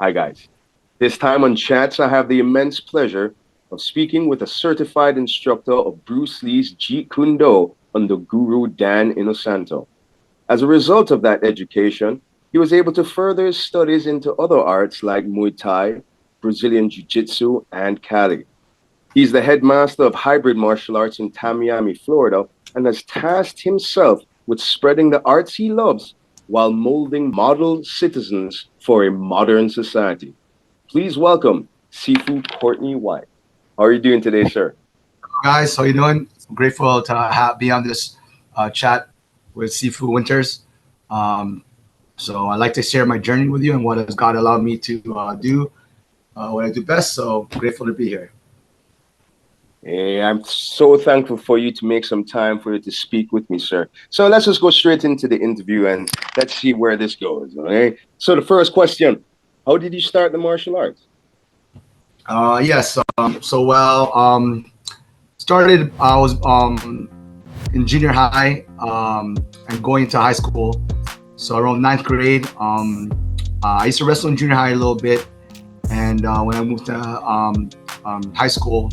Hi, guys. This time on Chats, I have the immense pleasure of speaking with a certified instructor of Bruce Lee's Jeet Kune Do under Guru Dan Inosanto. As a result of that education, he was able to further his studies into other arts like Muay Thai, Brazilian Jiu Jitsu, and Kali. He's the headmaster of hybrid martial arts in Miami, Florida, and has tasked himself with spreading the arts he loves while molding model citizens for a modern society. Please welcome Sifu Courtney White. How are you doing today, sir? Guys, how you doing? I'm grateful to be on this chat with Sifu Winters. Um, so I'd like to share my journey with you and what has God allowed me to do, what I do best. So grateful to be here. Hey, I'm so thankful for you to make some time for you to speak with me, sir. So let's just go straight into the interview and let's see where this goes. Okay. So the first question: how did you start the martial arts? Yes. Started. I was in junior high and going to high school. So around ninth grade, I used to wrestle in junior high a little bit, and when I moved to high school,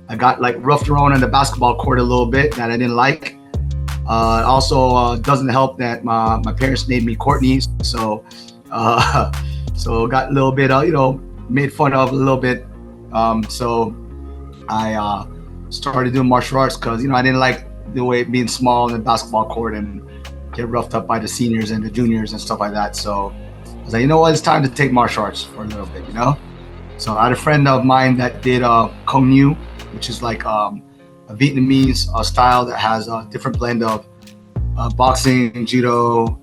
I got like roughed around on the basketball court a little bit that I didn't like. Also, doesn't help that my parents named me Courtney, so got a little bit made fun of a little bit. So I started doing martial arts because I didn't like the way being small in the basketball court and get roughed up by the seniors and the juniors and stuff like that. So I was like, you know what, it's time to take martial arts for a little bit. So I had a friend of mine that did Kung Fu, which is like a Vietnamese style that has a different blend of boxing, judo,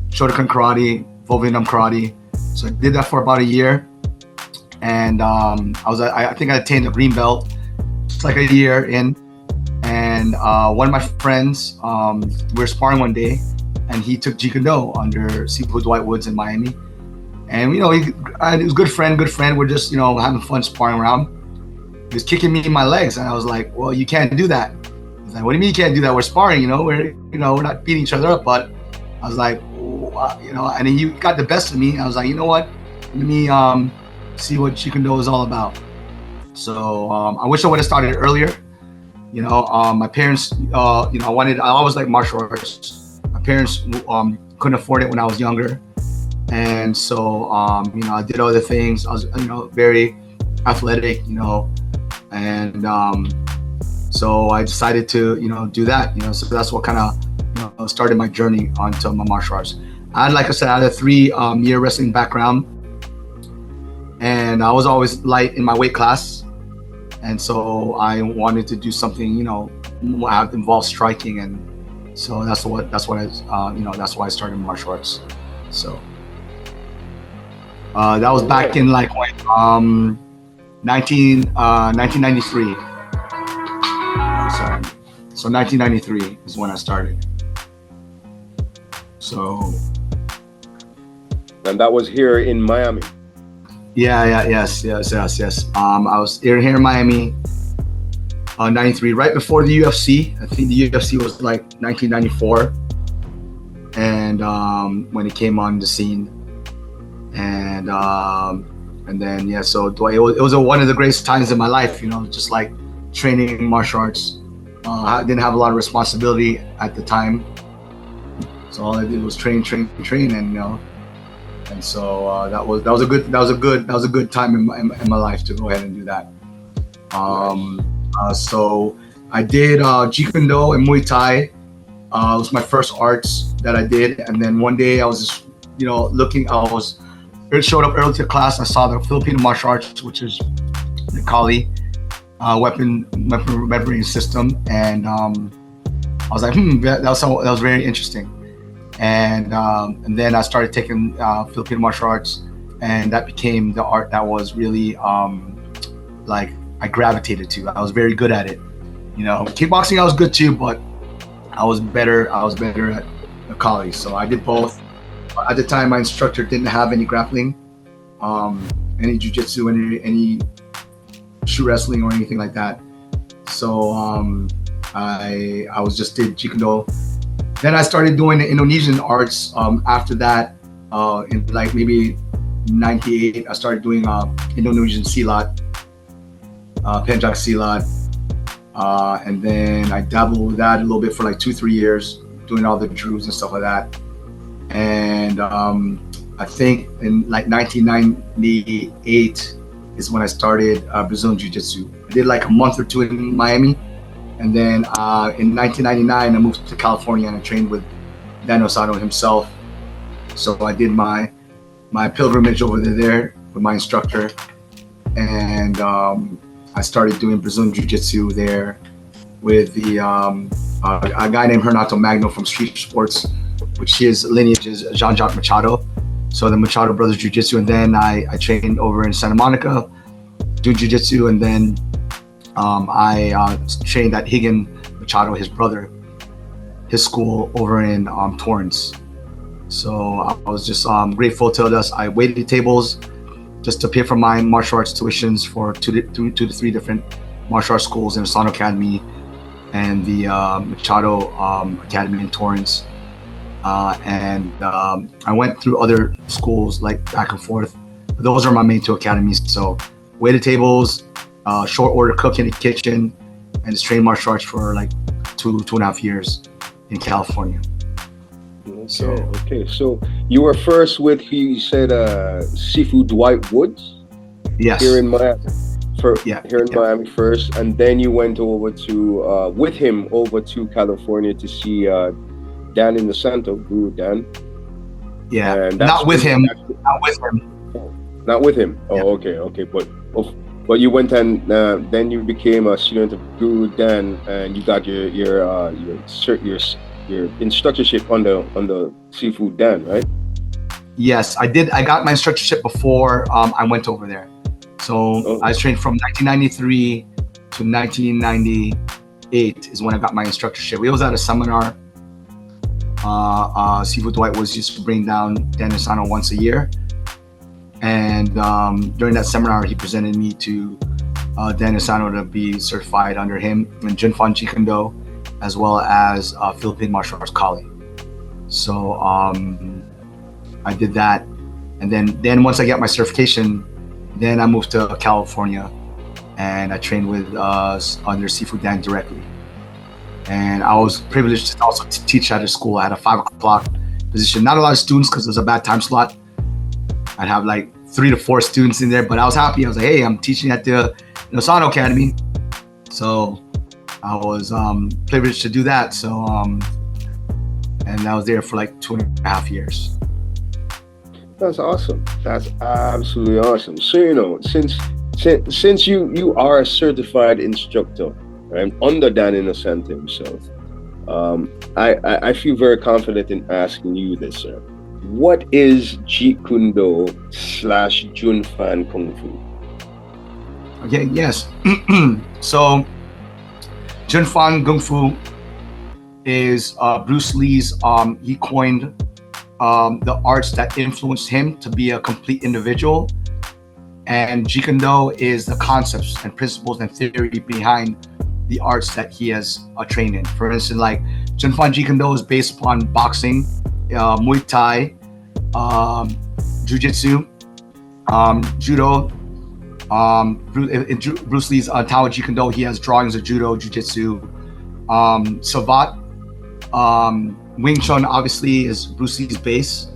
Shotokan karate, full Vietnam karate. So I did that for about a year, and I think I attained a green belt just like a year in. And one of my friends, we were sparring one day, and he took Jeet Kune Do under Sifu Dwight Woods in Miami. And he was a good friend. We're just having fun sparring around. He was kicking me in my legs, and I was like, "Well, you can't do that." He's like, "What do you mean you can't do that? We're sparring, we're not beating each other up." But I was like, and then you got the best of me. I was like, you know what? Let me see what Jeet Kune Do is all about. So I wish I would have started earlier. My parents, I always liked martial arts. My parents couldn't afford it when I was younger, and so I did other things. I was very athletic, and so I decided to do that. So that's what kind of started my journey onto my martial arts. Like I said, I had a 3-year wrestling background, and I was always light in my weight class. And so I wanted to do something, that involved striking, and so that's why I started martial arts. So that was back in 1993. Sorry. So 1993 is when I started. So. And that was here in Miami. Yes. I was here in Miami, 93, right before the UFC. I think the UFC was like 1994, and when it came on the scene, and then so it was one of the greatest times in my life. Just like training martial arts. I didn't have a lot of responsibility at the time, so all I did was train, and and so that was a good time in my life to go ahead and do that. So I did Jeet Kune Do and Muay Thai. It was my first arts that I did, and then one day I was just looking. I showed up early to class. I saw the Filipino martial arts, which is the Kali weaponry system, and I was like, that was very interesting. And then I started taking Filipino martial arts, and that became the art that was really like I gravitated to. I was very good at it. Kickboxing I was good too, but I was better at the Kali. So I did both. At the time, my instructor didn't have any grappling, any jiu-jitsu, any shoe wrestling or anything like that. So I was just did Jeet Kune Do. Then I started doing the Indonesian arts after that, in like maybe 98, I started doing Indonesian silat, pencak silat, and then I dabbled with that a little bit for like 2-3 years, doing all the drews and stuff like that. And I think in like 1998 is when I started Brazilian Jiu-Jitsu. I did like a month or two in Miami, and then in 1999 I moved to California and I trained with Dan Osano himself. So I did my pilgrimage over there with my instructor, and I started doing Brazilian Jiu-Jitsu there with a guy named Renato Magno from Street Sports, which his lineage is Jean-Jacques Machado. So the Machado Brothers Jiu-Jitsu, and then I trained over in Santa Monica doing Jiu-Jitsu, and then I trained at Higan Machado, his brother, his school over in Torrance. So I was just grateful to us. I waited tables just to pay for my martial arts tuitions for two to three different martial arts schools in Asano Academy and the Machado Academy in Torrance. And I went through other schools like back and forth. But those are my main two academies. So waited tables, short order cook in the kitchen, and just trained martial arts for like 2.5 years in California. Okay. So you were first with, you said, Sifu Dwight Woods? Yes. Here in Miami. Miami first, and then you went over to, with him, over to California to see Dan Inosanto, Guru Dan. Yeah, and not with him. Not with him. Oh, yeah. Okay. But you went and then you became a student of Guru Dan, and you got your instructorship on the Sifu Dan, right? Yes, I did. I got my instructorship before I went over there. So I was trained from 1993 to 1998 is when I got my instructorship. We was at a seminar. Sifu Dwight was used to bring down Dan Inosanto once a year. And during that seminar, he presented me to Dan Inosanto to be certified under him in Junfan Jeet-Kune-Do, as well as Philippine Martial Arts Kali. So I did that. And then once I got my certification, then I moved to California and I trained with under Sifu Dan directly. And I was privileged to also teach at a school. I had a 5 o'clock position. Not a lot of students because it was a bad time slot. I'd have like 3 to 4 students in there, but I was happy. I was like, hey, I'm teaching at the Asano Academy. So I was privileged to do that. So, and I was there for like 2.5 years. That's awesome. That's absolutely awesome. So, since you are a certified instructor, right, under Dan Inosanto himself, I feel very confident in asking you this, sir. What is Jeet-Kune-Do / Junfan Kung Fu? Okay, yes. So Junfan Kung Fu is Bruce Lee's, he coined the arts that influenced him to be a complete individual. And Jeet-Kune-Do is the concepts and principles and theory behind the arts that he has trained in. For instance, like Junfan Jeet-Kune-Do is based upon boxing, Muay Thai, Jiu-Jitsu, Judo. Bruce Lee's Tao Jeet-Kune-Do, he has drawings of Judo, Jiu-Jitsu, Savat. Wing Chun obviously is Bruce Lee's base,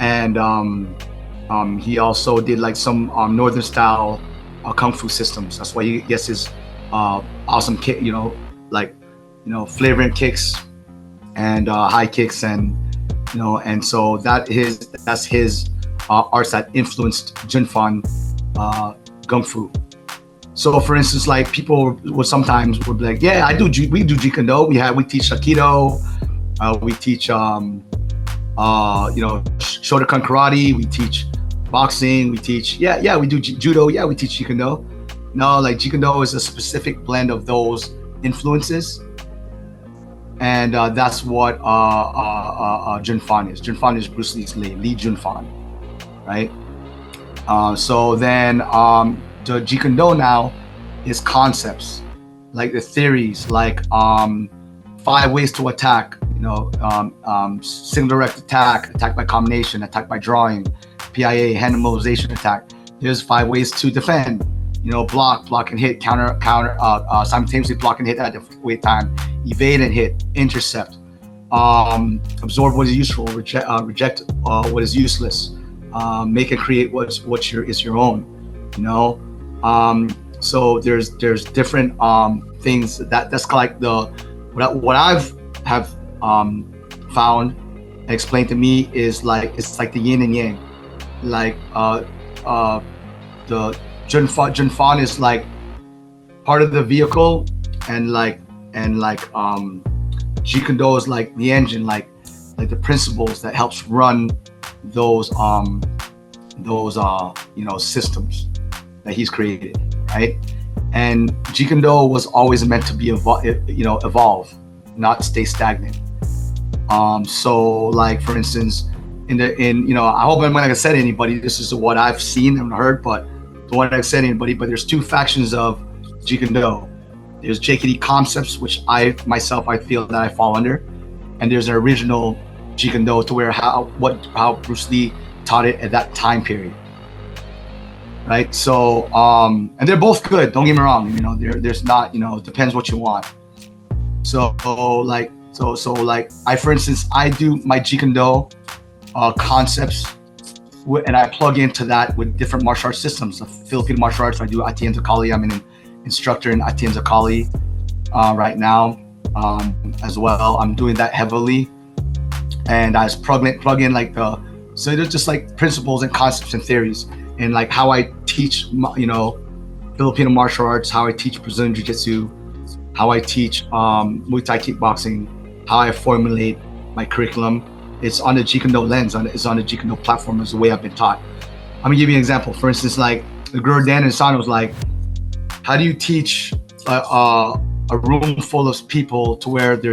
and he also did like some northern style kung fu systems. That's why he gets his awesome kick, flagrant kicks and high kicks, and and so that's his arts that influenced Junfan Kung Fu. So for instance, like people would sometimes be like, yeah, we do Jeet-Kune-Do. We teach Aikido. We teach, Shotokan karate. We teach boxing. We teach, we do judo. Yeah, we teach Jeet-Kune-Do. No, like Jeet-Kune-Do is a specific blend of those influences, and that's what Junfan is. Junfan is Bruce Lee's Lee Junfan, right? So then the Jeet-Kune-Do now is concepts, like the theories, like 5 ways to attack, single direct attack by combination, attack by drawing, PIA, hand immobilization attack. There's 5 ways to defend. Block and hit, counter, simultaneously block and hit at the wait time, evade and hit, intercept, absorb what is useful, reject what is useless, make and create what is your own. So there's different things that's like what I've have found and explained to me is like it's like the yin and yang. Like the Junfan is like part of the vehicle, and Jeet Kune Do is like the engine, like the principles that helps run those systems that he's created, right? And Jeet Kune Do was always meant to be evolve, not stay stagnant. So like for instance, I hope I'm not gonna say to anybody, this is what I've seen and heard, but don't want to say to anybody, but there's 2 factions of Jeet Kune Do. There's JKD concepts, which I feel that I fall under, and there's an original Jeet Kune Do to where how Bruce Lee taught it at that time period, right? So and they're both good, don't get me wrong, there's not, it depends what you want. So like I, for instance, I do my Jeet Kune Do concepts, and I plug into that with different martial arts systems. The Filipino martial arts, I do Atienza Kali. I'm an instructor in Atienza Kali right now as well. I'm doing that heavily, and I just plug in like so there's just like principles and concepts and theories, and like how I teach Filipino martial arts, how I teach Brazilian Jiu-Jitsu, how I teach Muay Thai kickboxing, how I formulate my curriculum. It's on the Jeet Kune Do lens, it's on the Jeet Kune Do platform, is the way I've been taught. I'm gonna give you an example. For instance, like the Guru Dan Insano was like, how do you teach a room full of people to where they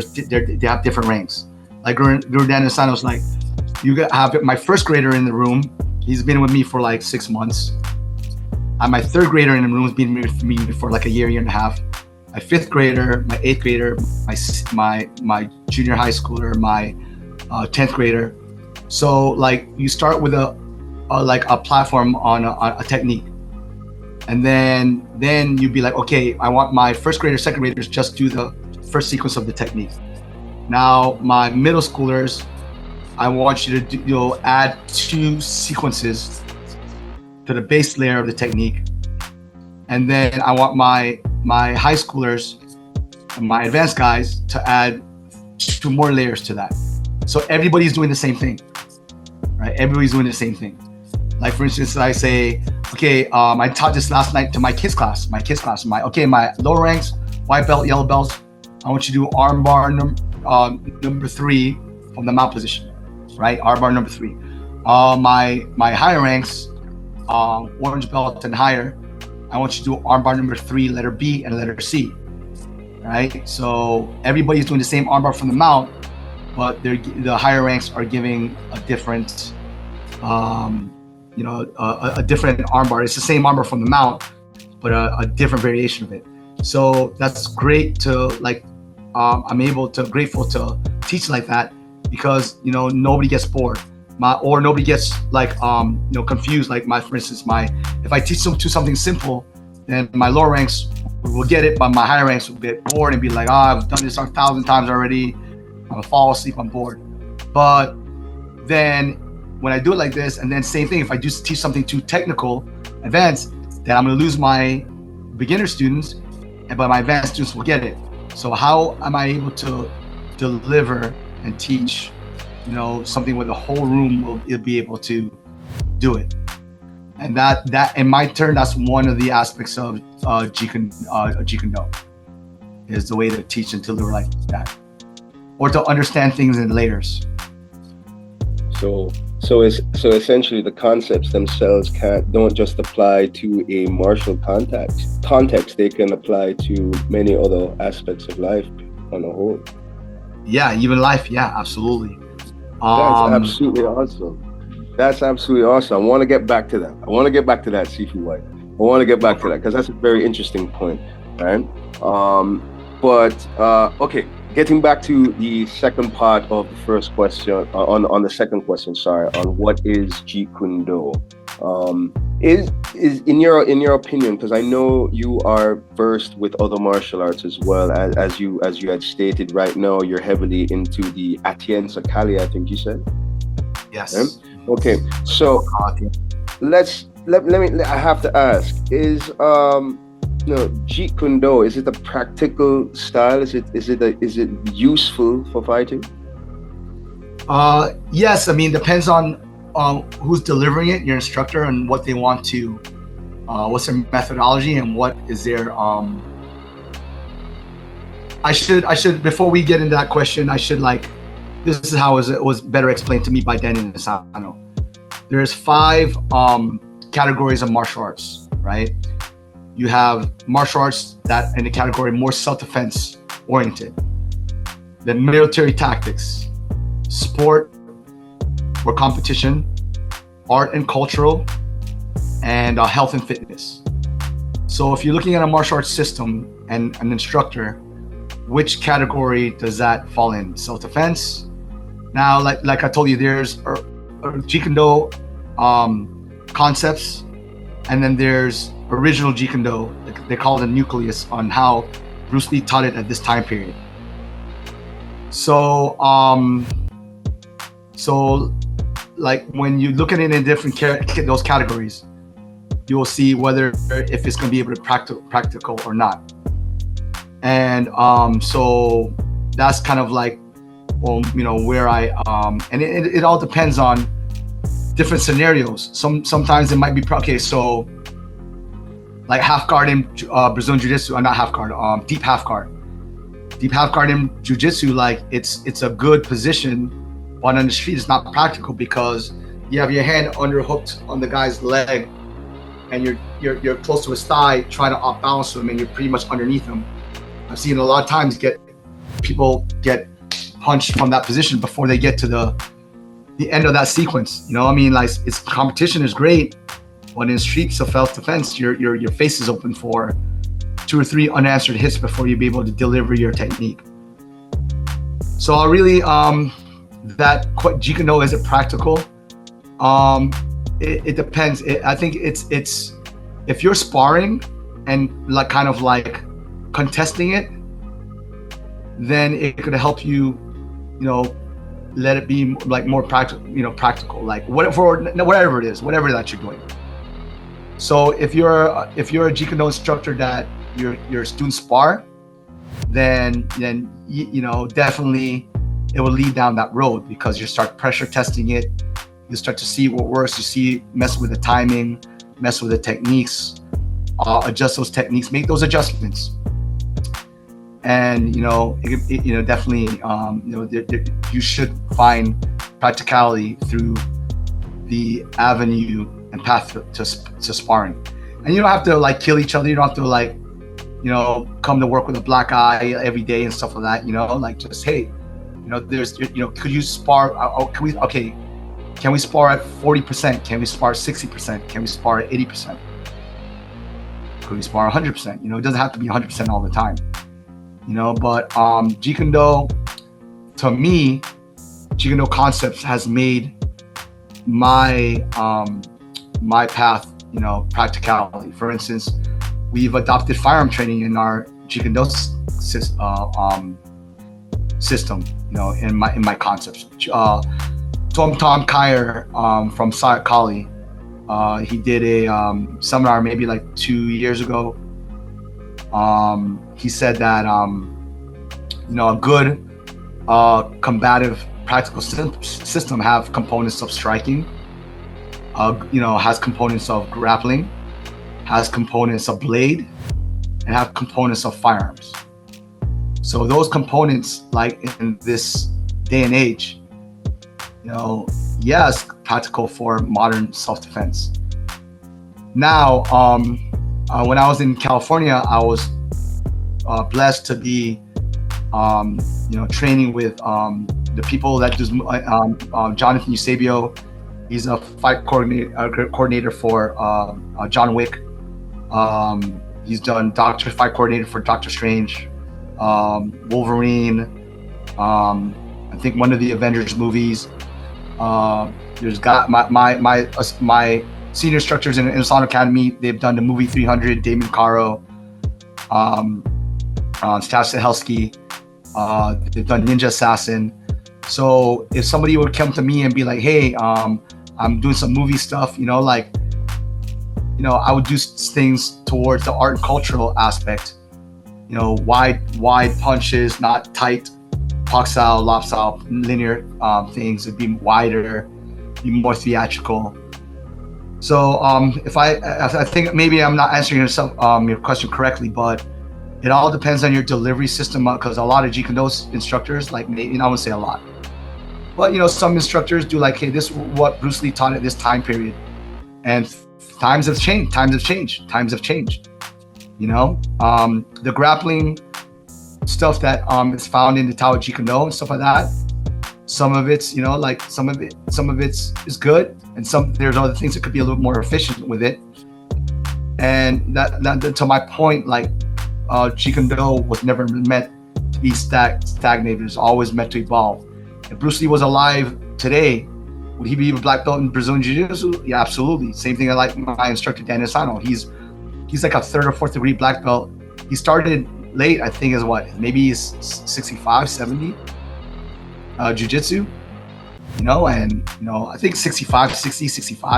have different ranks? Like Guru Dan Insano was like, you have my first grader in the room. He's been with me for like 6 months. And my 3rd grader in the room has been with me for like a year and a half. My 5th grader, my 8th grader, my junior high schooler, my 10th grader. So like you start with a platform on a technique, and then you'd be like, okay, I want my 1st grader, 2nd graders just do the first sequence of the technique. Now my middle schoolers, I want you to add 2 sequences to the base layer of the technique, and then I want my high schoolers and my advanced guys to add 2 more layers to that. So everybody's doing the same thing, right? Everybody's doing the same thing. Like for instance, I say, okay, I taught this last night to my kids class. My lower ranks, white belt, yellow belts, I want you to do arm bar number 3 from the mount position, right? Arm bar number 3. My higher ranks, orange belt and higher, I want you to do arm bar number 3, letter B and letter C, right? So everybody's doing the same arm bar from the mount, but the higher ranks are giving a different, a different armbar. It's the same armbar from the mount, but a different variation of it. So that's great to like. I'm grateful to teach like that, because nobody gets bored, or nobody gets like confused. Like for instance, if I teach them to something simple, then my lower ranks will get it, but my higher ranks will get bored and be like, I've done this 1,000 times already. I'm gonna fall asleep on board. But then when I do it like this, and then same thing, if I do teach something too technical, advanced, then I'm gonna lose my beginner students, but my advanced students will get it. So how am I able to deliver and teach, something where the whole room will be able to do it? And that in my turn, that's one of the aspects of Jeet Kune Do, is the way to teach and deliver like that, or to understand things in layers. So essentially, the concepts themselves don't just apply to a martial context. They can apply to many other aspects of life on a whole. Yeah, even life. Yeah, absolutely. That's absolutely awesome. That's absolutely awesome. I want to get back to that. Sifu White. I want to get back to that because that's a very interesting point, right? Okay, getting back to the second part of the first question, on the second question, sorry, on what is Jeet Kune Do. Is in your opinion, because I know you are versed with other martial arts as well, as you had stated. Right now you're heavily into the Etienne Sakali, I think you said. Yes. Okay, so let me, I have to ask, is Jeet Kune Do, is it a practical style? Is it useful for fighting? Yes, I mean, depends on who's delivering it, your instructor, and what they want to, what's their methodology and what is their. I should before we get into that question, I should this is how it was better explained to me by Danny Nisano. There's 5 categories of martial arts, right? You have martial arts that in the category more self-defense oriented, then military tactics, sport or competition, art and cultural, and health and fitness. So if you're looking at a martial arts system and an instructor, which category does that fall in? Self-defense? Now, like I told you, there's Jeet Kune Do concepts, and then there's original Jeet Kune Do. They call it a nucleus on how Bruce Lee taught it at this time period. So, like when you look at it in different those categories, you will see whether if it's going to be able to practical or not. And so that's kind of like, well, where I and it all depends on different scenarios. Sometimes it might be okay. So like half guard in Brazilian Jiu-Jitsu, not half guard, deep half guard. Deep half guard in Jiu-Jitsu, like it's a good position, but on the street it's not practical because you have your hand underhooked on the guy's leg, and you're close to his thigh trying to off balance him, and you're pretty much underneath him. I've seen a lot of times people get punched from that position before they get to the end of that sequence. I mean, like, it's competition is great, but in streets of self-defense, your face is open for 2 or 3 unanswered hits before you be able to deliver your technique. So I really that Jeet Kune Do, is it practical? It depends. I think it's if you're sparring and kind of contesting it, then it could help you, let it be like more practical, like whatever it is, whatever that you're doing. So if you're a Jeet Kune Do instructor that your students spar, then definitely it will lead down that road, because you start pressure testing it. You start to see what works. You see, mess with the timing, mess with the techniques, adjust those techniques, make those adjustments. And definitely you should find practicality through the avenue and path to sparring. And you don't have to kill each other. You don't have to come to work with a black eye every day and stuff like that. Just, hey, there's could you spar? Can we spar at 40%? Can we spar 60%? Can we spar at 80%? Could we spar 100%? It doesn't have to be 100% all the time. But Jeet Kune Do, to me, Jeet Kune Do concepts has made my my path, practicality. For instance, we've adopted firearm training in our Jeet Kune Do system, in my concepts. Tom Kyer from Sayat Kali, he did a seminar maybe 2 years ago. He said that a good combative practical system have components of striking, has components of grappling, has components of blade, and have components of firearms. So those components, in this day and age, yes, practical for modern self-defense. Now, when I was in California, I was blessed to be, training with the people that do Jonathan Eusebio. He's a fight coordinator for John Wick. He's done fight coordinator for Doctor Strange, Wolverine, I think one of the Avengers movies. There's got my senior instructors in Asana Academy. They've done the movie 300. Damon Caro, Staff Sahelski. They've done Ninja Assassin. So if somebody would come to me and be like, "Hey, I'm doing some movie stuff," like, I would do things towards the art and cultural aspect. Wide punches, not tight, Paksal, lopsal, linear things. Would be wider, be more theatrical. So if I think maybe I'm not answering your question correctly, but it all depends on your delivery system, because a lot of Jeet Kune Do instructors, like, maybe, I wouldn't say a lot, but some instructors do like, hey, this is what Bruce Lee taught at this time period, and times have changed. The grappling stuff that is found in the Tao of Jeet Kune Do and stuff like that. Some of it's, some of it's is good, and there's other things that could be a little more efficient with it. And that to my point, like, Jeet Kune Do was never meant to be stagnated. It's always meant to evolve. If Bruce Lee was alive today, would he be a black belt in Brazilian Jiu-Jitsu? Yeah, absolutely. Same thing I like my instructor, Daniel Sano. He's like a 3rd or 4th degree black belt. He started late, I think, maybe he's 65, 70, Jiu-Jitsu, and, I think 65,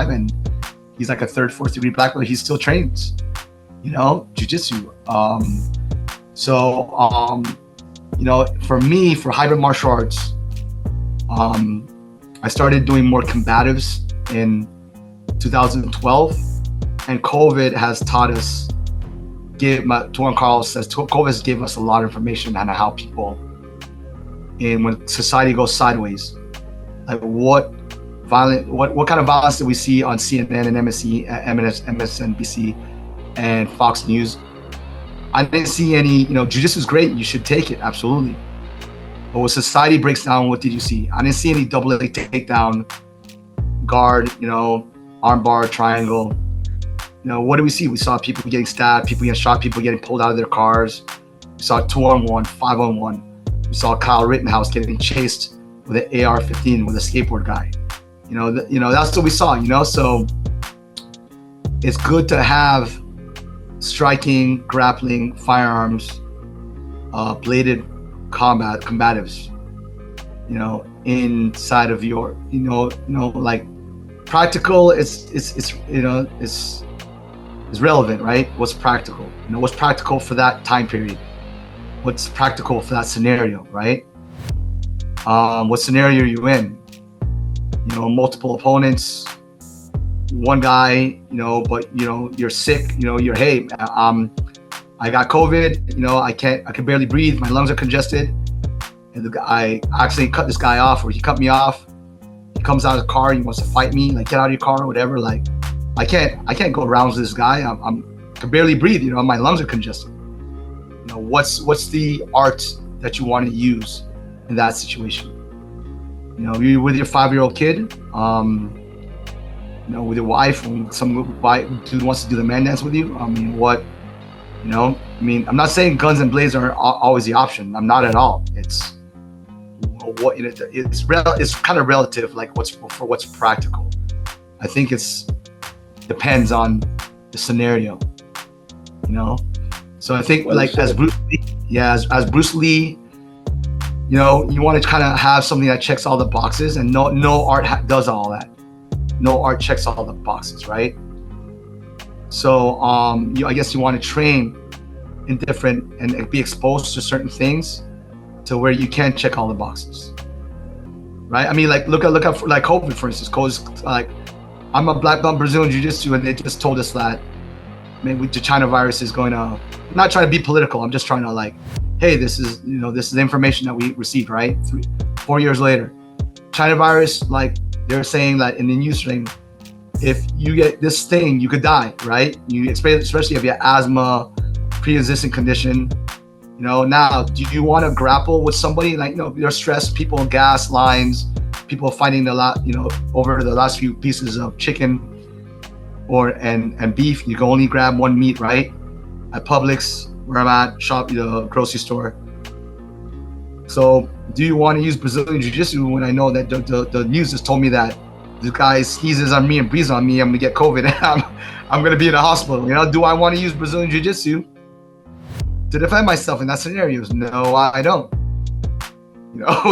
and he's like a 3rd, 4th degree black belt. He still trains, Jiu-Jitsu. For me, for hybrid martial arts, I started doing more combatives in 2012, and COVID has taught us, Tuan Carlos says, COVID has given us a lot of information on how people, and when society goes sideways, like what kind of violence did we see on CNN and MSNBC and Fox News? I didn't see any, Jiu-Jitsu is great, you should take it, absolutely. But when society breaks down, what did you see? I didn't see any double leg takedown, guard, armbar, triangle. What did we see? We saw people getting stabbed, people getting shot, people getting pulled out of their cars. We saw 2-on-1, 5-on-1. We saw Kyle Rittenhouse getting chased with an AR-15 with a skateboard guy. That's what we saw. So it's good to have striking, grappling, firearms, bladed combatives, inside of your, like, practical. It's relevant, right? What's practical? What's practical for that time period? What's practical for that scenario, right? What scenario are you in? Multiple opponents, one guy, but you're sick. Hey, I got COVID. I can barely breathe. My lungs are congested, and I accidentally cut this guy off, or he cut me off. He comes out of the car. He wants to fight me. Like, get out of your car or whatever. Like, I can't go around with this guy. I can barely breathe. My lungs are congested. What's the art that you want to use in that situation? You're with your 5-year-old kid, with your wife, and some dude wants to do the man dance with you. I'm not saying guns and blades are always the option. I'm not at all. It's it's kind of relative, like what's practical. I think it's depends on the scenario, So I think, like, as Bruce Lee, as Bruce Lee, you want to kind of have something that checks all the boxes, and no art does all that. No art checks all the boxes, right? So I guess you want to train in different and be exposed to certain things to where you can check all the boxes, right? I mean, like, look at like COVID, for instance. COVID's like, I'm a black belt Brazilian Jiu-Jitsu, and they just told us that maybe the China virus is going to. I'm not trying to be political. I'm just trying to, like, hey, this is the information that we received, right? 4 years later, China virus, like, they're saying that in the news stream, if you get this thing, you could die, right? Especially if you have asthma, pre-existing condition. Now, do you want to grapple with somebody? Like, you're stressed, people, gas lines, people fighting over the last few pieces of chicken and beef. You can only grab one meat, right? At Publix, where I'm at, shop, grocery store. So do you want to use Brazilian Jiu-Jitsu when I know that the news has told me that this guy sneezes on me and breathes on me, I'm gonna get COVID and I'm gonna be in a hospital. Do I want to use Brazilian Jiu-Jitsu to defend myself in that scenario? No, I don't.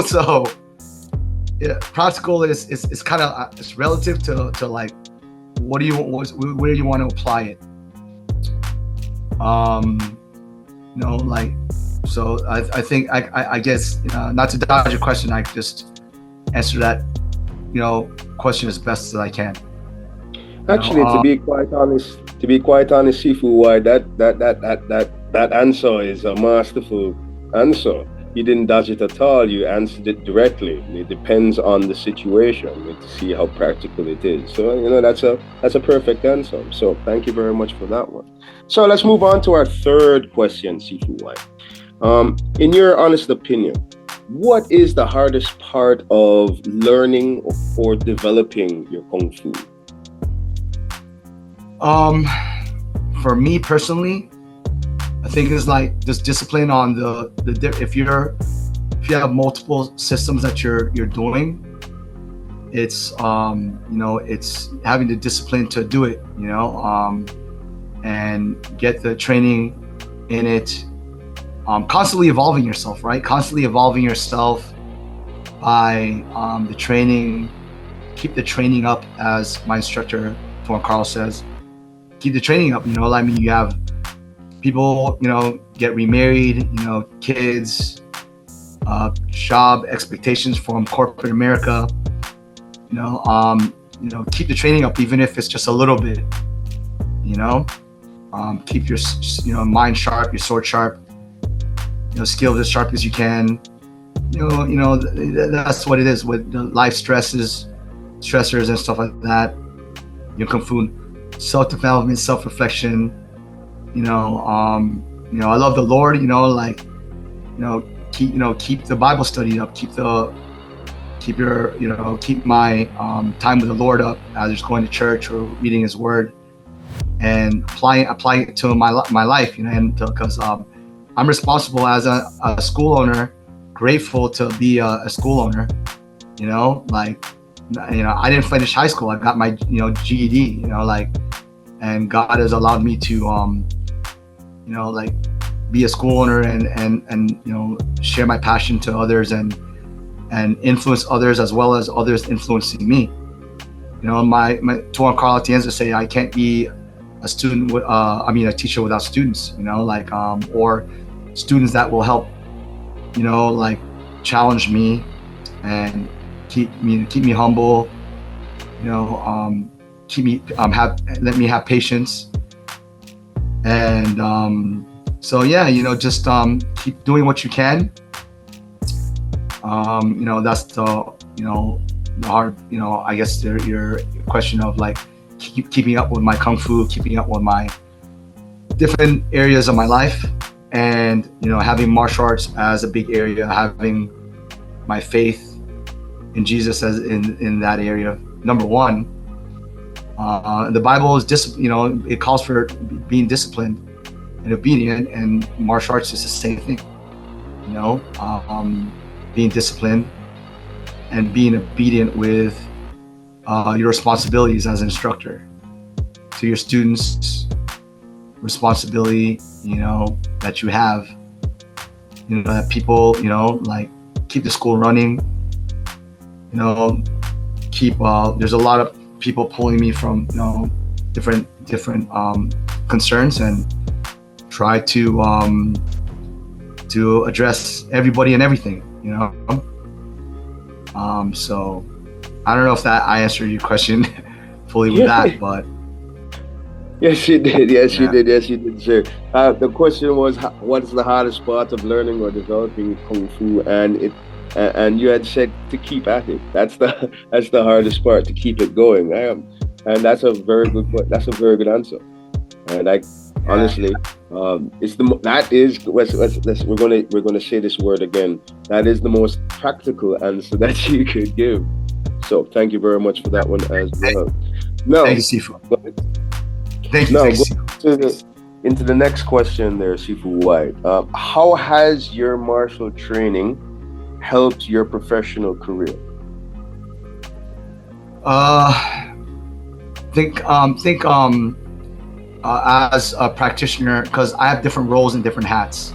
So yeah, practical is kind of it's relative to like where do you want to apply it. Like, so I think I guess not to dodge your question, I just answer that question as best as I can. Actually, to be quite honest, Sifu, why that answer is a masterful answer. You didn't dodge it at all. You answered it directly. It depends on the situation to see how practical it is. So that's a perfect answer. So thank you very much for that one. So let's move on to our third question, Sifu White. In your honest opinion, what is the hardest part of learning or developing your Kung Fu? For me personally, I think it's like just discipline on the if you have multiple systems that you're doing, it's it's having the discipline to do it, and get the training in it. Constantly evolving yourself, right? Constantly evolving yourself by the training. Keep the training up, as my instructor, Tuan Carl, says. Keep the training up. I mean, you have people, get remarried, kids, job expectations from corporate America. Keep the training up, even if it's just a little bit. Keep your mind sharp, your sword sharp. Skills as sharp as you can. That's what it is with the life stressors and stuff like that. Kung Fu, self-development, self-reflection. I love the Lord. Keep the Bible study up. Keep my time with the Lord up, as just going to church or reading His Word, and applying it to my life. And because I'm responsible as a school owner, grateful to be a school owner. I didn't finish high school. I got my GED. And God has allowed me to be a school owner and share my passion to others and influence others as well as others influencing me. My Tuan Carl Atienza say I can't be a student a teacher without students, or students that will help, challenge me and keep me humble, let me have patience. And so yeah, just keep doing what you can. That's the hard, I guess your question of like keeping up with my Kung Fu, keeping up with my different areas of my life, and having martial arts as a big area, having my faith in Jesus as in that area, number one. The Bible is it calls for being disciplined and obedient, and martial arts is the same thing. Being disciplined and being obedient with your responsibilities as an instructor to your students, responsibility, that you have, that people, keep the school running, keep, there's a lot of people pulling me from, different concerns, and try to address everybody and everything, so I don't know if that I answered your question fully with that, but yes, you did. Yes, you did, sir. The question was, what's the hardest part of learning or developing Kung Fu? And you had said to keep at it. That's the hardest part, to keep it going. And that's a very good answer. And honestly, we're gonna say this word again. That is the most practical answer that you could give. So thank you very much for that one as well. No, thank you, Sifu. Thank you. Into the next question there, Sifu White. How has your martial training helped your professional career? Uh, think as a practitioner, because I have different roles and different hats.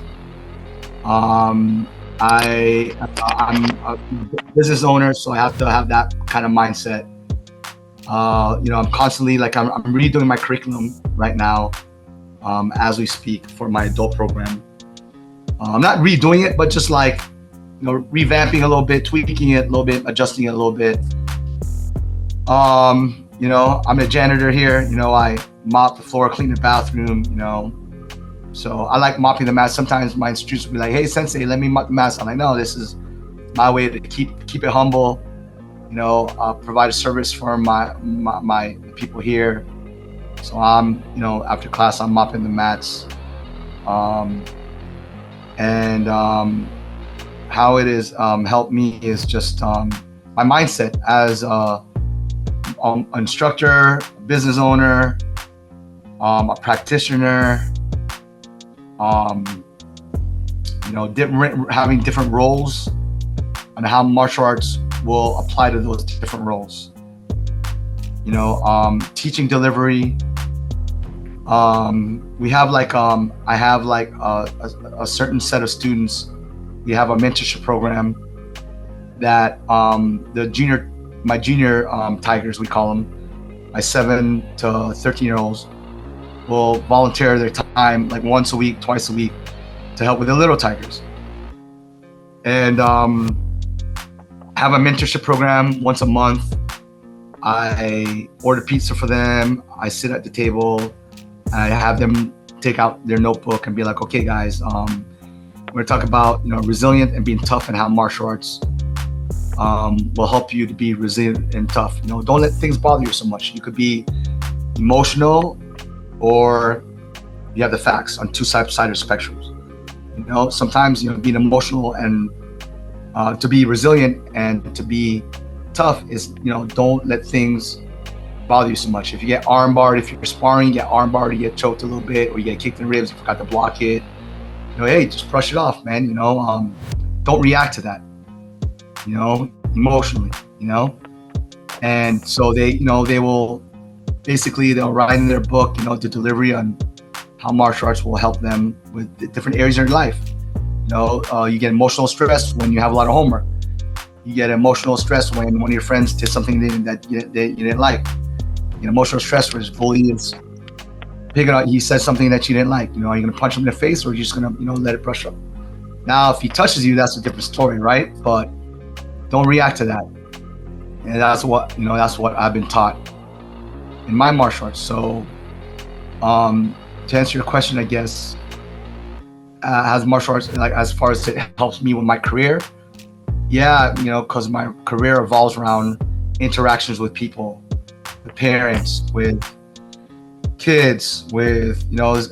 Um, I'm a business owner, so I have to have that kind of mindset. I'm constantly like I'm redoing my curriculum right now, as we speak for my adult program. I'm not redoing it, but just like revamping a little bit, tweaking it a little bit, adjusting it a little bit. I'm a janitor here. I mop the floor, clean the bathroom. So I like mopping the mats. Sometimes my instructors will be like, "Hey, sensei, let me mop the mats." I'm like, "No, this is my way to keep it humble. Provide a service for my people here." So I'm, after class, I'm mopping the mats. And how it has helped me is just my mindset as an instructor, a business owner, a practitioner. Having different roles and how martial arts will apply to those different roles. Teaching delivery. We have I have a certain set of students. We have a mentorship program that my junior tigers, we call them, my 7 to 13-year-olds will volunteer their time like once a week, twice a week to help with the little tigers. And have a mentorship program once a month. I order pizza for them. I sit at the table. I have them take out their notebook and be like, "Okay, guys, we're gonna talk about resilient and being tough, and how martial arts will help you to be resilient and tough. Don't let things bother you so much. You could be emotional, or you have the facts on two sides of spectrums. Sometimes being emotional and to be resilient and to be tough is don't let things bother you so much. If you get armbarred, if you're sparring, you get armbarred, you get choked a little bit, or you get kicked in the ribs, you forgot to block it. Hey, just brush it off, man. Don't react to that. Emotionally. And so they will basically they'll write in their book, the delivery on how martial arts will help them with the different areas of your life. You get emotional stress when you have a lot of homework. You get emotional stress when one of your friends did something that you didn't like. Emotional stress where his bully is picking up, he says something that you didn't like. Are you gonna punch him in the face, or are you just gonna let it brush up? Now, if he touches you, that's a different story, right? But don't react to that. And that's what I've been taught in my martial arts. So, to answer your question, I guess, has martial arts, like as far as it helps me with my career? Yeah, because my career revolves around interactions with people, with parents, with kids, with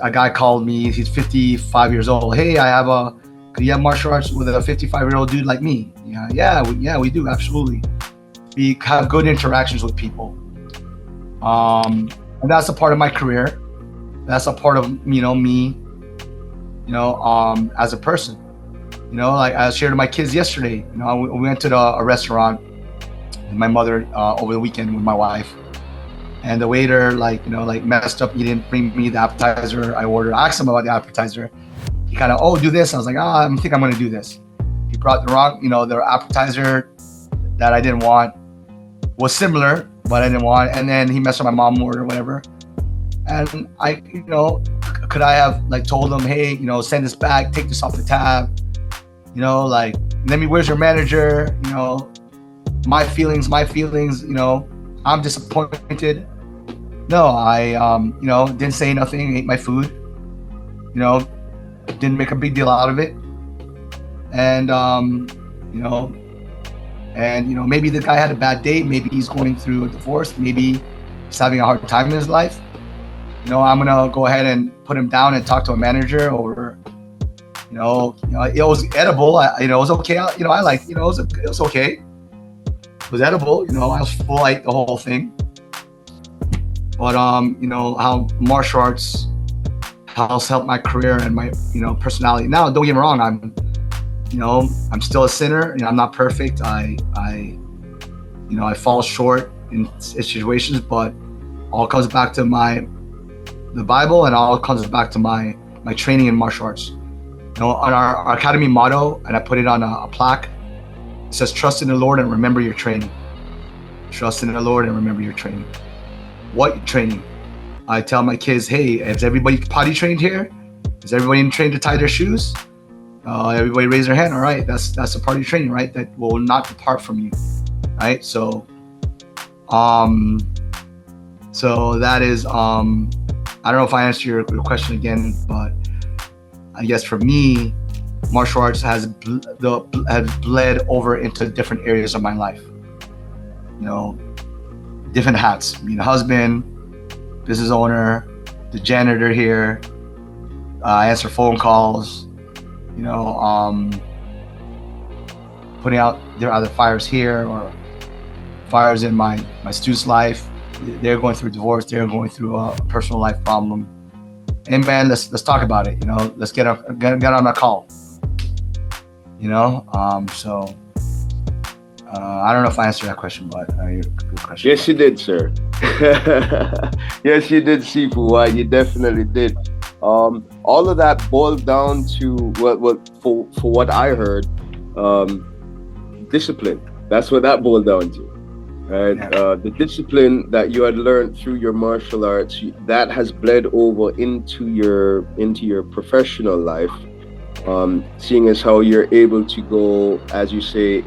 a guy called me. He's 55 years old. "Hey, could you have martial arts with a 55-year-old dude like me?" We do, absolutely. We have good interactions with people, and that's a part of my career. That's a part of me, as a person. Like I shared to my kids yesterday. We went to a restaurant with my mother over the weekend with my wife, and the waiter messed up. He didn't bring me the appetizer I ordered. I asked him about the appetizer. He kind of, do this. I was like, I think I'm going to do this. He brought the wrong, the appetizer that I didn't want was similar, but I didn't want. And then he messed up my mom order or whatever. And I, could I have told him, "Hey, send this back, take this off the tab, where's your manager? My feelings, I'm disappointed." No, I, didn't say nothing, ate my food, didn't make a big deal out of it. And, maybe the guy had a bad day. Maybe he's going through a divorce. Maybe he's having a hard time in his life. I'm going to go ahead and put him down and talk to a manager, or, it was edible. It was okay. I liked, it was okay. It was edible. I was full, I ate the whole thing. But, how martial arts has helped my career and my, personality. Now, don't get me wrong. I'm still a sinner. I'm not perfect. I fall short in situations, but all comes back to the Bible, and all comes back to my training in martial arts. On our academy motto, and I put it on a plaque. It says, "Trust in the Lord and remember your training." Trust in the Lord and remember your training. What training? I tell my kids, hey, is everybody potty trained here? Is everybody trained to tie their shoes? Everybody raise their hand. All right, that's a part of your training, right? That will not depart from you, right? So that is, I don't know if I answered your question again, but I guess for me, martial arts has bled over into different areas of my life. Different hats. Being a husband, business owner, the janitor here. I answer phone calls. Putting out there are either fires here or fires in my student's life. They're going through a divorce. They're going through a personal life problem. And man, let's talk about it. Let's get on a call. I don't know if I answered that question, but good question. Yes, you did, sir. Yes, you did, Sifu White. You definitely did. All of that boiled down to for what I heard, discipline. That's what that boiled down to, right? Yeah. The discipline that you had learned through your martial arts, that has bled over into your professional life. Seeing as how you're able to go, as you say,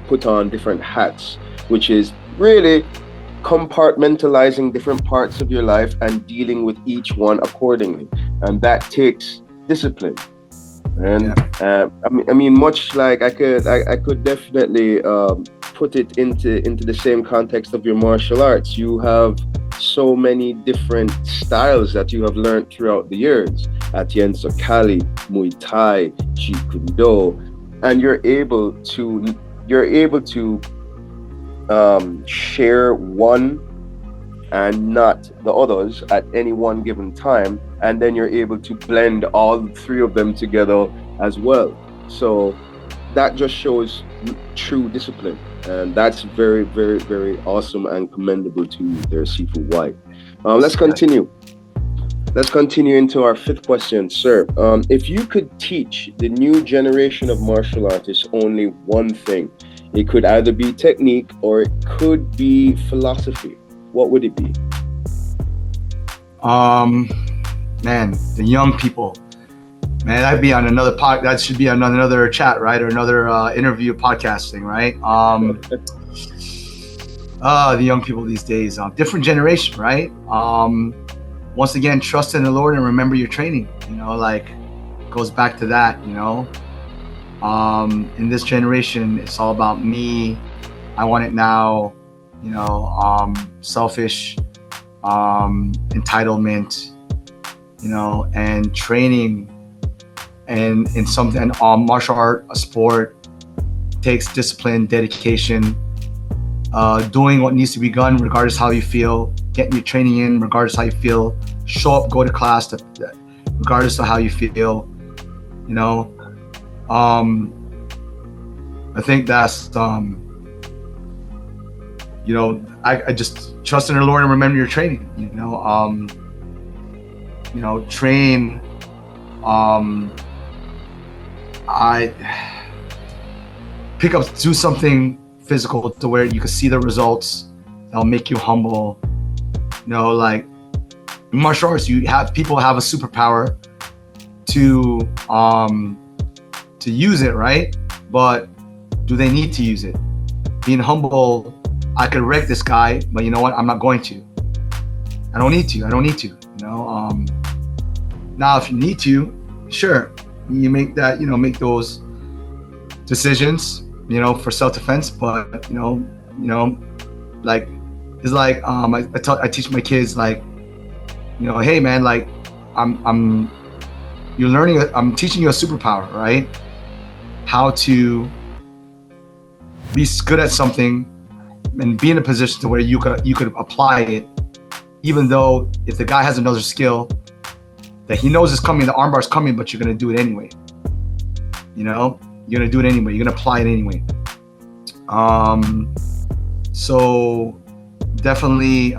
put on different hats, which is really compartmentalizing different parts of your life and dealing with each one accordingly, and that takes discipline. And I mean, much like I could definitely put it into the same context of your martial arts. You have so many different styles that you have learned throughout the years: Atienzo Kali, Muay Thai, Jeet Kune Do, and you're able to share one and not the others at any one given time, and then you're able to blend all three of them together as well. So that just shows true discipline, and that's very, very, very awesome and commendable to you there, Sifu White. Let's continue. Let's continue into our fifth question, sir. If you could teach the new generation of martial artists only one thing, it could either be technique or it could be philosophy, what would it be? Man, the young people. Man, that'd be on another that should be on another chat, right? Or another interview podcasting, right? The young people these days, different generation, right? Once again, trust in the Lord and remember your training. Goes back to that. In this generation, it's all about me. I want it now. Selfish, entitlement. And training, and in something, martial art, a sport, takes discipline, dedication. Doing what needs to be done, regardless how you feel. Getting your training in, regardless how you feel. Show up, go to class, regardless of how you feel. I think that's I just trust in the Lord and remember your training. Train. I do something physical to where you can see the results. That'll make you humble. Like in martial arts, people have a superpower to use it, right? But do they need to use it? Being humble, I could wreck this guy, but you know what? I'm not going to. I don't need to. Now, if you need to, sure, you make that. Make those decisions. For self-defense. But like it's like I teach my kids, like, hey man, like I'm teaching you a superpower, right? How to be good at something and be in a position to where you could apply it, even though if the guy has another skill that he knows is coming, the armbar's coming, but you're gonna do it anyway. you're gonna do it anyway. You're gonna apply it anyway. So definitely,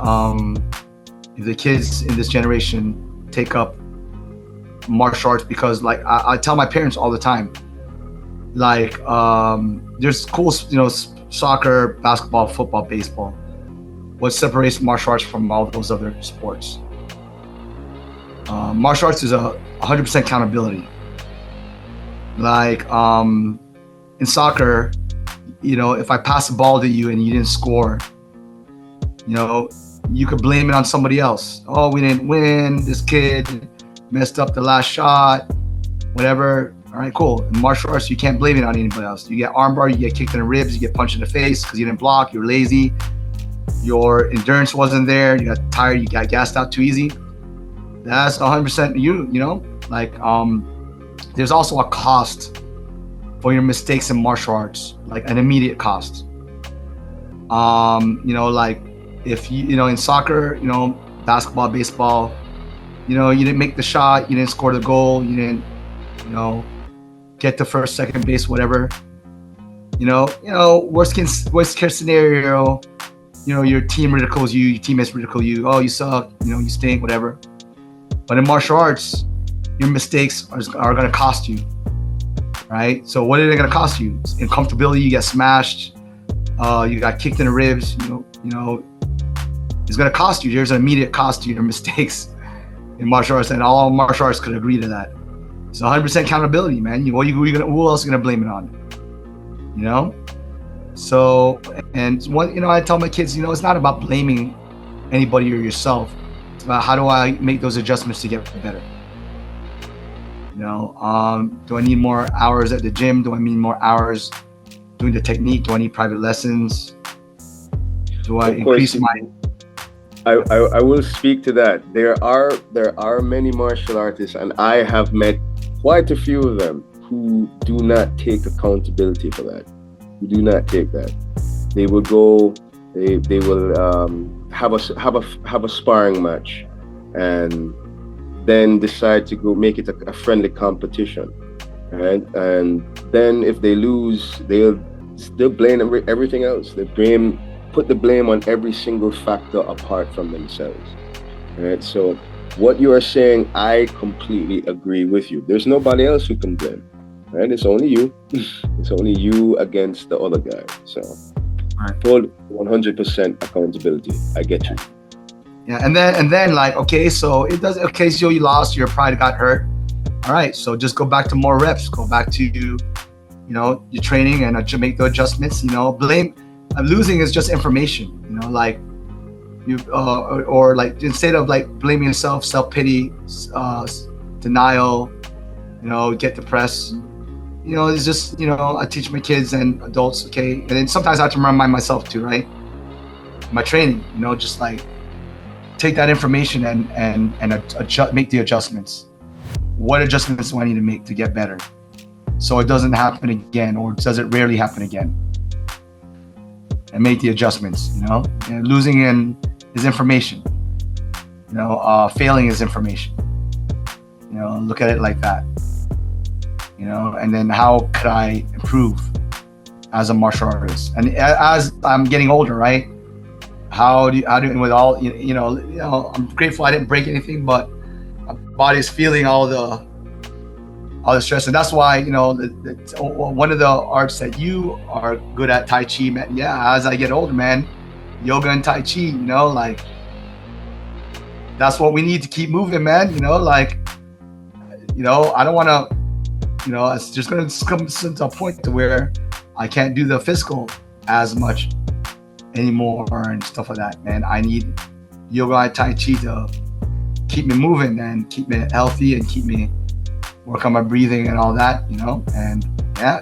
if the kids in this generation take up martial arts, because like I tell my parents all the time, like there's cool, soccer, basketball, football, baseball. What separates martial arts from all those other sports? Martial arts is 100% accountability. Like in soccer, if I pass the ball to you and you didn't score, you could blame it on somebody else. Oh, we didn't win. This kid messed up the last shot, whatever. All right, cool. In martial arts, you can't blame it on anybody else. You get armbar, you get kicked in the ribs, you get punched in the face because you didn't block, you're lazy, your endurance wasn't there, you got tired, you got gassed out too easy. That's 100% you, like there's also a cost for your mistakes in martial arts, like an immediate cost. Like if you, in soccer, basketball, baseball, you didn't make the shot, you didn't score the goal, you didn't, get to first, second base, whatever. Worst case scenario, your team ridicules you, your teammates ridicule you. Oh, you suck, you stink, whatever. But in martial arts, your mistakes are going to cost you, right? So what are they going to cost you? In comfortability, you get smashed, you got kicked in the ribs. It's going to cost you. There's an immediate cost to your mistakes in martial arts, and all martial arts could agree to that. So 100% accountability, man. Who else are you gonna blame it on? So, and I tell my kids, it's not about blaming anybody or yourself. It's about how do I make those adjustments to get better. Do I need more hours at the gym? Do I need more hours doing the technique? Do I need private lessons? Do I increase my? I will speak to that. There are many martial artists, and I have met quite a few of them who do not take accountability for that. Who do not take that. They will go. They will have a sparring match, and then decide to go make it a friendly competition, right? And then if they lose, they'll blame everything else. Put the blame on every single factor apart from themselves, right? So what you are saying, I completely agree with you. There's nobody else who can blame, right? It's only you. It's only you against the other guy. So full 100% accountability. I get you. Yeah, and then like, okay, so so you lost, your pride got hurt. All right, so just go back to more reps. Go back to your training and make the adjustments. Losing is just information. Like you or like instead of like blaming yourself, self-pity, denial, get depressed. It's just I teach my kids and adults, okay, and then sometimes I have to remind myself too, right? My training, just like take that information and make the adjustments. What adjustments do I need to make to get better, so it doesn't happen again, or does it rarely happen again? And make the adjustments. And losing is information. Failing is information. Look at it like that. And then how could I improve as a martial artist? And as I'm getting older, right? How do with all I'm grateful I didn't break anything, but my body is feeling all the stress, and that's why one of the arts that you are good at, Tai Chi, man. Yeah, as I get older, man, yoga and Tai Chi, like that's what we need to keep moving, man. I don't want to, it's just going to come to a point to where I can't do the physical as much anymore and stuff like that, man. I need yoga and Tai Chi to keep me moving and keep me healthy and keep me work on my breathing and all that, and yeah,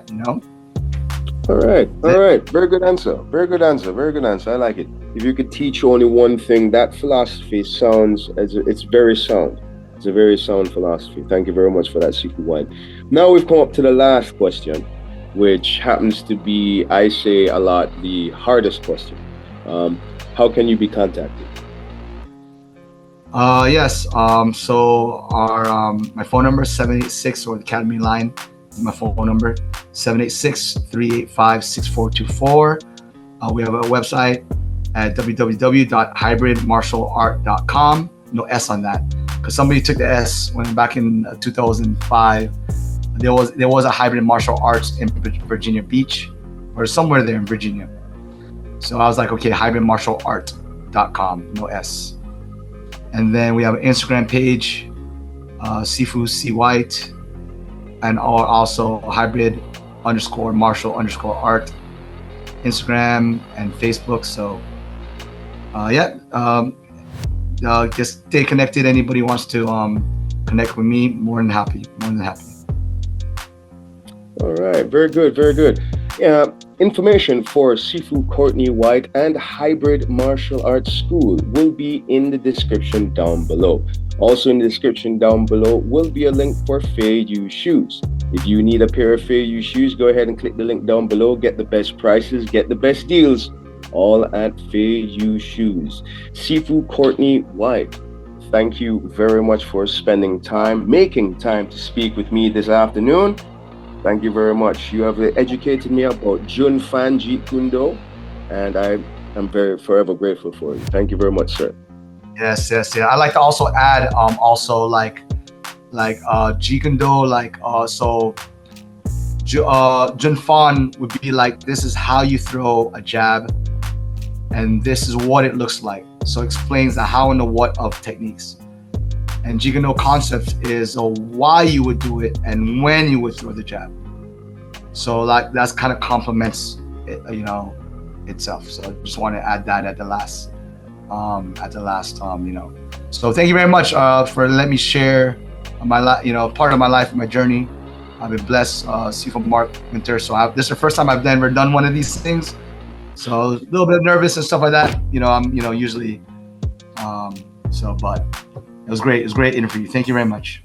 All right. Very good answer. I like it. If you could teach only one thing, that philosophy sounds it's very sound. It's a very sound philosophy. Thank you very much for that, Sifu White. Now we've come up to the last question, which happens to be, I say a lot, the hardest question. How can you be contacted? Yes. So our my phone number is 786, or the Academy line my phone number, 786-385-6424. We have a website at www.hybridmartialart.com. No S on that, because somebody took the S when back in 2005. There was a hybrid martial arts in Virginia Beach, or somewhere there in Virginia. So I was like, okay, hybridmartialart.com, no S. And then we have an Instagram page, Sifu C White, and also hybrid_martial_art, Instagram and Facebook. So just stay connected. Anybody wants to connect with me, more than happy. All right, very good, very good. Yeah, information for Sifu Courtney White and Hybrid Martial Arts School will be in the description down below. Also in the description down below will be a link for Feiyue shoes. If you need a pair of Feiyue shoes, go ahead and click the link down below. Get the best prices, get the best deals, all at Feiyue shoes. Sifu Courtney White, thank you very much for making time to speak with me this afternoon. Thank you very much. You have educated me about Jun Fan Jeet Kune Do, and I am forever grateful for you. Thank you very much, sir. Yes. I'd like to also add Jeet Kune Do, Jun Fan would be like, this is how you throw a jab, and this is what it looks like. So it explains the how and the what of techniques. And Jeet Kune Do concept is why you would do it and when you would throw the jab. So that's kind of complements it, itself. So I just want to add that at the last. So thank you very much for letting me share my part of my life and my journey. I've been blessed. Sifu Mark Wynter. So this is the first time I've ever done one of these things. So a little bit nervous and stuff like that. I'm usually. But it was great. It was a great interview. Thank you very much.